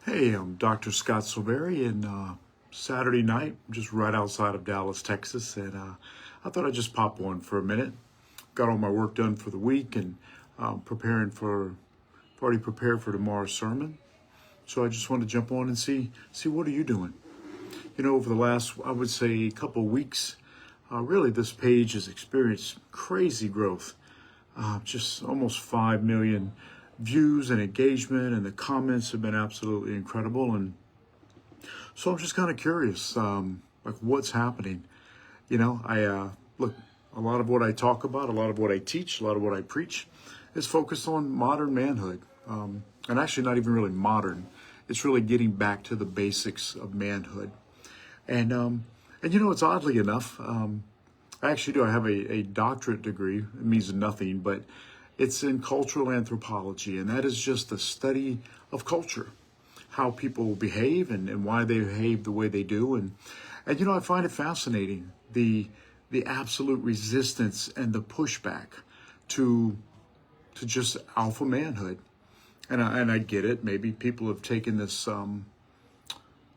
Hey, I'm Dr. Scott Silveri, and Saturday night, just right outside of Dallas, Texas, and I thought I'd just pop on for a minute. Got all my work done for the week, and already prepared for tomorrow's sermon. So I just want to jump on and see what are you doing. You know, over the last, I would say, couple weeks, really this page has experienced crazy growth. Just almost 5 million views and engagement, and the comments have been absolutely incredible. And so I'm just kind of curious, like what's happening. You know, I look, a lot of what I talk about, a lot of what I teach, a lot of what I preach is focused on modern manhood. And actually not even really modern. It's really getting back to the basics of manhood. And you know, it's oddly enough, I actually do. I have a doctorate degree. It means nothing, but it's in cultural anthropology, and that is just the study of culture, how people behave and why they behave the way they do. And you know, I find it fascinating, the absolute resistance and the pushback to just alpha manhood. And I get it. Maybe people have taken this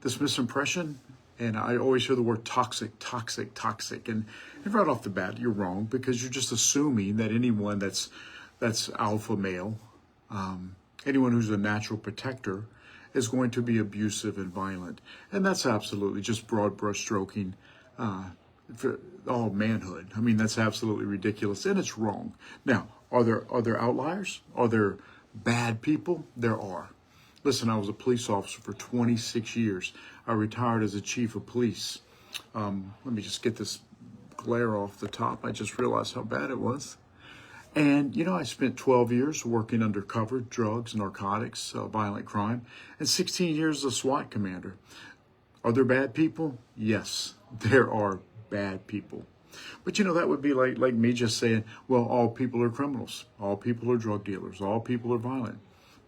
misimpression, and I always hear the word toxic, toxic, toxic. And right off the bat, you're wrong, because you're just assuming that anyone that's alpha male, anyone who's a natural protector, is going to be abusive and violent. And that's absolutely just broad brush stroking for all manhood. I mean, that's absolutely ridiculous, and it's wrong. Now, are there outliers? Are there bad people? There are. Listen, I was a police officer for 26 years. I retired as a chief of police. Let me just get this glare off the top. I just realized how bad it was. And, you know, I spent 12 years working undercover, drugs, narcotics, violent crime, and 16 years as a SWAT commander. Are there bad people? Yes, there are bad people. But, you know, that would be like me just saying, well, all people are criminals. All people are drug dealers. All people are violent.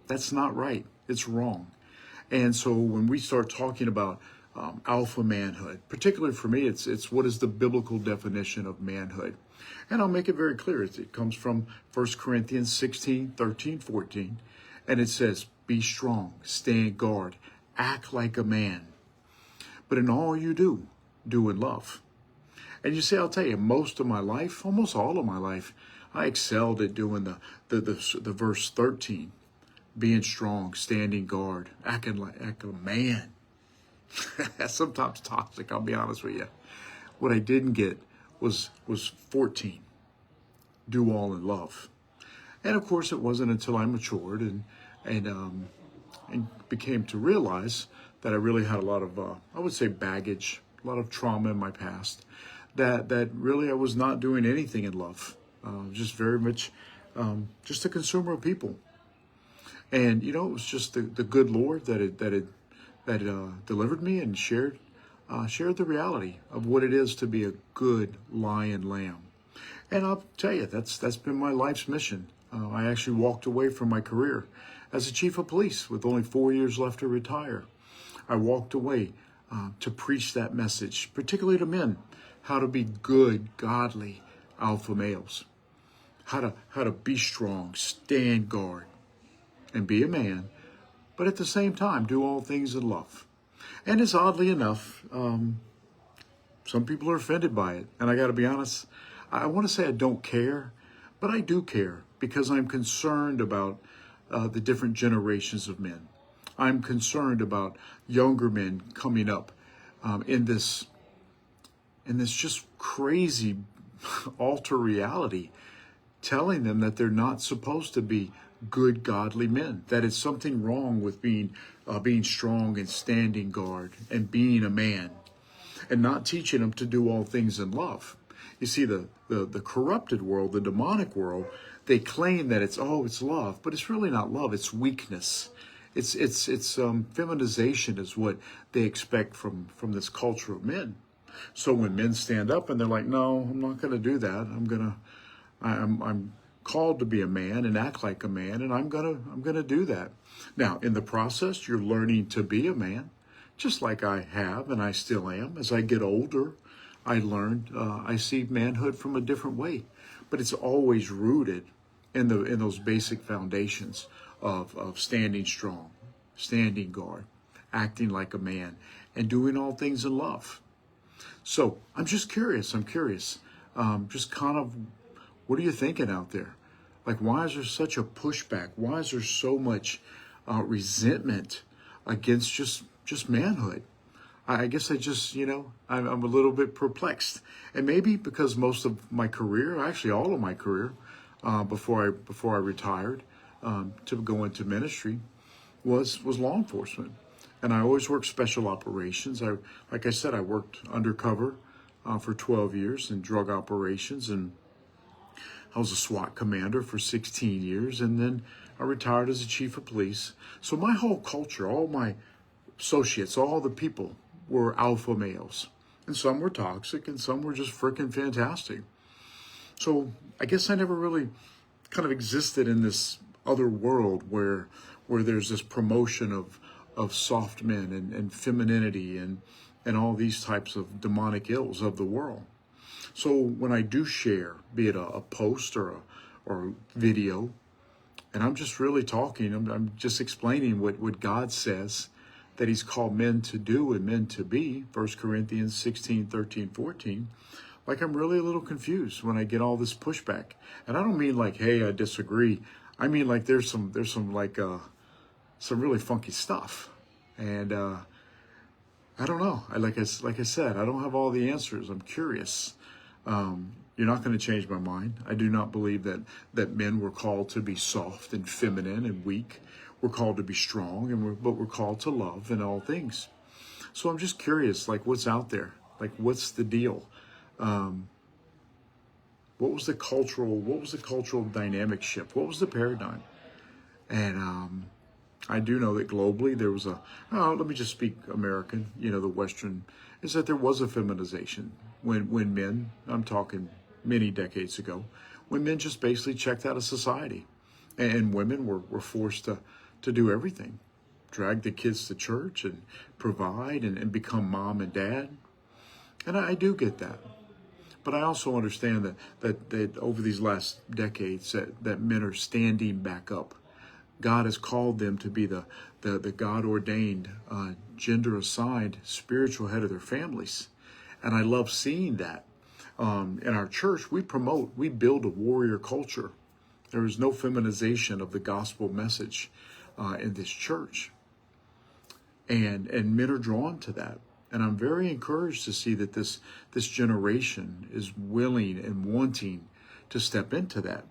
That's not right. It's wrong. And so when we start talking about alpha manhood, particularly for me, it's what is the biblical definition of manhood? And I'll make it very clear. It comes from 1 Corinthians 16, 13, 14. And it says, be strong, stand guard, act like a man. But in all you do, do in love. And you see, I'll tell you, most of my life, almost all of my life, I excelled at doing the verse 13. Being strong, standing guard, acting like a man. Sometimes toxic, I'll be honest with you. What I didn't get was 14. Do all in love. And of course, it wasn't until I matured and became to realize that I really had a lot of, I would say, baggage, a lot of trauma in my past, that really I was not doing anything in love. Just very much just a consumer of people. And you know, it was just the good Lord that delivered me and shared the reality of what it is to be a good lion lamb. And I'll tell you, that's been my life's mission. I actually walked away from my career as a chief of police with only 4 years left to retire. I walked away to preach that message, particularly to men, how to be good, godly alpha males, how to be strong, stand guard, and be a man, but at the same time, do all things in love. And it's oddly enough, some people are offended by it. And I got to be honest, I want to say I don't care, but I do care because I'm concerned about the different generations of men. I'm concerned about younger men coming up in this just crazy alter reality, telling them that they're not supposed to be good, godly men, that it's something wrong with being strong and standing guard and being a man, and not teaching them to do all things in love. You see, the corrupted world, the demonic world, they claim that it's love, but it's really not love. It's weakness. It's feminization is what they expect from this culture of men. So when men stand up and they're like, no, I'm not going to do that. I'm called to be a man and act like a man, and I'm gonna do that. Now, in the process, you're learning to be a man, just like I have and I still am. As I get older, I learned I see manhood from a different way, but it's always rooted in those basic foundations of standing strong, standing guard, acting like a man, and doing all things in love. So I'm just curious. I'm curious. Just kind of, what are you thinking out there? Like, why is there such a pushback? Why is there so much resentment against just manhood? I guess I just, I'm a little bit perplexed. And maybe because most of my career, actually all of my career, before I retired to go into ministry, was law enforcement. And I always worked special operations. Like I said, I worked undercover for 12 years in drug operations, and I was a SWAT commander for 16 years, and then I retired as a chief of police. So my whole culture, all my associates, all the people were alpha males. And some were toxic and some were just freaking fantastic. So I guess I never really kind of existed in this other world where there's this promotion of soft men and femininity and all these types of demonic ills of the world. So when I do share, be it a post or a video, and I'm just really talking, I'm just explaining what God says that he's called men to do and men to be, 1 Corinthians 16, 13, 14, like I'm really a little confused when I get all this pushback. And I don't mean like, hey, I disagree. I mean like there's some like some really funky stuff. And I don't know. Like I said, I don't have all the answers. I'm curious. You're not going to change my mind. I do not believe that men were called to be soft and feminine and weak. We're called to be strong, but we're called to love in all things. So I'm just curious, like what's out there? Like what's the deal? What was the cultural dynamic shift? What was the paradigm? And I do know that globally there was let me just speak American, the Western, is that there was a feminization when men, I'm talking many decades ago, when men just basically checked out of society. And women were forced to do everything, drag the kids to church and provide and become mom and dad. And I do get that. But I also understand that over these last decades that men are standing back up. God has called them to be the God-ordained, gender-assigned spiritual head of their families. And I love seeing that. In our church, we build a warrior culture. There is no feminization of the gospel message in this church. And men are drawn to that. And I'm very encouraged to see that this generation is willing and wanting to step into that.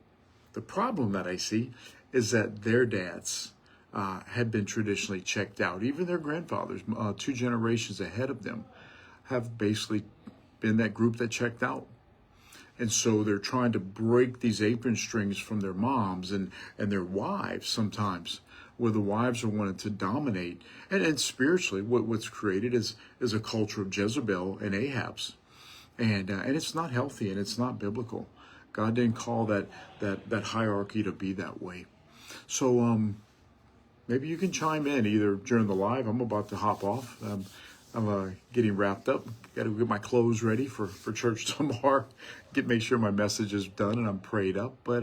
The problem that I see is that their dads had been traditionally checked out. Even their grandfathers, 2 generations ahead of them, have basically been that group that checked out. And so they're trying to break these apron strings from their moms and their wives sometimes, where the wives are wanting to dominate. And spiritually, what's created is a culture of Jezebel and Ahab's. And it's not healthy and it's not biblical. God didn't call that hierarchy to be that way. So maybe you can chime in either during the live. I'm about to hop off. I'm getting wrapped up. Got to get my clothes ready for church tomorrow. Make sure my message is done and I'm prayed up. But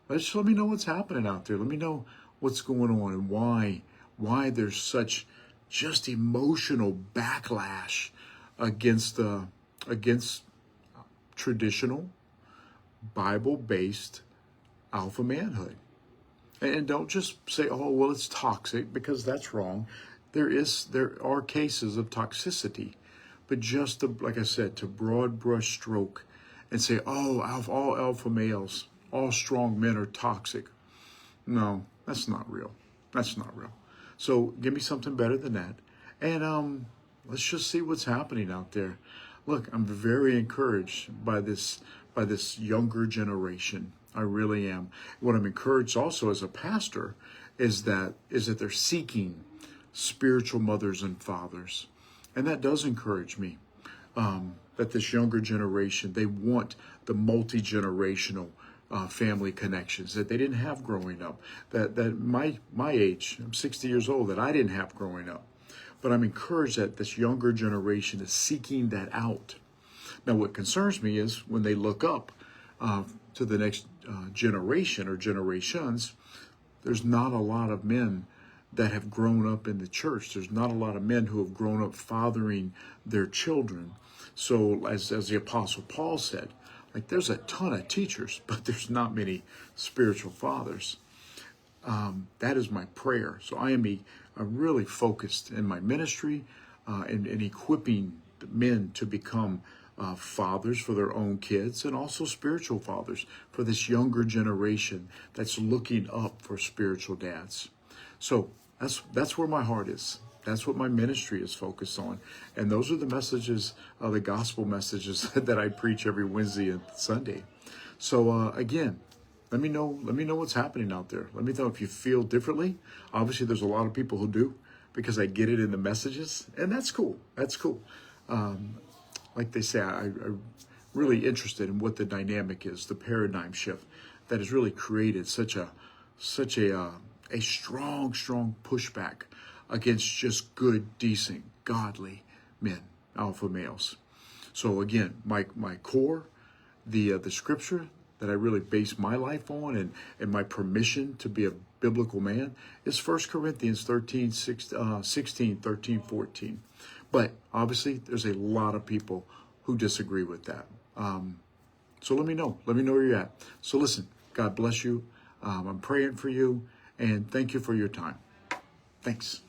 just let me know what's happening out there. Let me know what's going on and why there's such just emotional backlash against traditional Bible-based alpha manhood. And don't just say, oh, well, it's toxic, because that's wrong. There are cases of toxicity, but just like I said, to broad brush stroke and say, oh, all alpha males, all strong men are toxic. No, that's not real. That's not real. So give me something better than that. And let's just see what's happening out there. Look, I'm very encouraged by this younger generation. I really am. What I'm encouraged also as a pastor is that they're seeking spiritual mothers and fathers. And that does encourage me, that this younger generation, they want the multi-generational family connections that they didn't have growing up, that my age, I'm 60 years old, that I didn't have growing up. But I'm encouraged that this younger generation is seeking that out. Now, what concerns me is when they look up to the next generation or generations, there's not a lot of men that have grown up in the church. There's not a lot of men who have grown up fathering their children. So as the Apostle Paul said, like there's a ton of teachers, but there's not many spiritual fathers. That is my prayer. So I'm really focused in my ministry and equipping men to become fathers for their own kids, and also spiritual fathers for this younger generation that's looking up for spiritual dads. So that's where my heart is. That's what my ministry is focused on. And those are the messages, the gospel messages that I preach every Wednesday and Sunday. So again, let me know what's happening out there. Let me know if you feel differently. Obviously, there's a lot of people who do, because I get it in the messages, and that's cool. That's cool. Like they say, I'm really interested in what the dynamic is, the paradigm shift that has really created such a strong pushback against just good, decent, godly men, alpha males. So again, my core, the scripture that I really base my life on, and my permission to be a biblical man, is 1 Corinthians 16, 13, 14. But obviously, there's a lot of people who disagree with that. So let me know. Let me know where you're at. So listen, God bless you. I'm praying for you, and thank you for your time. Thanks.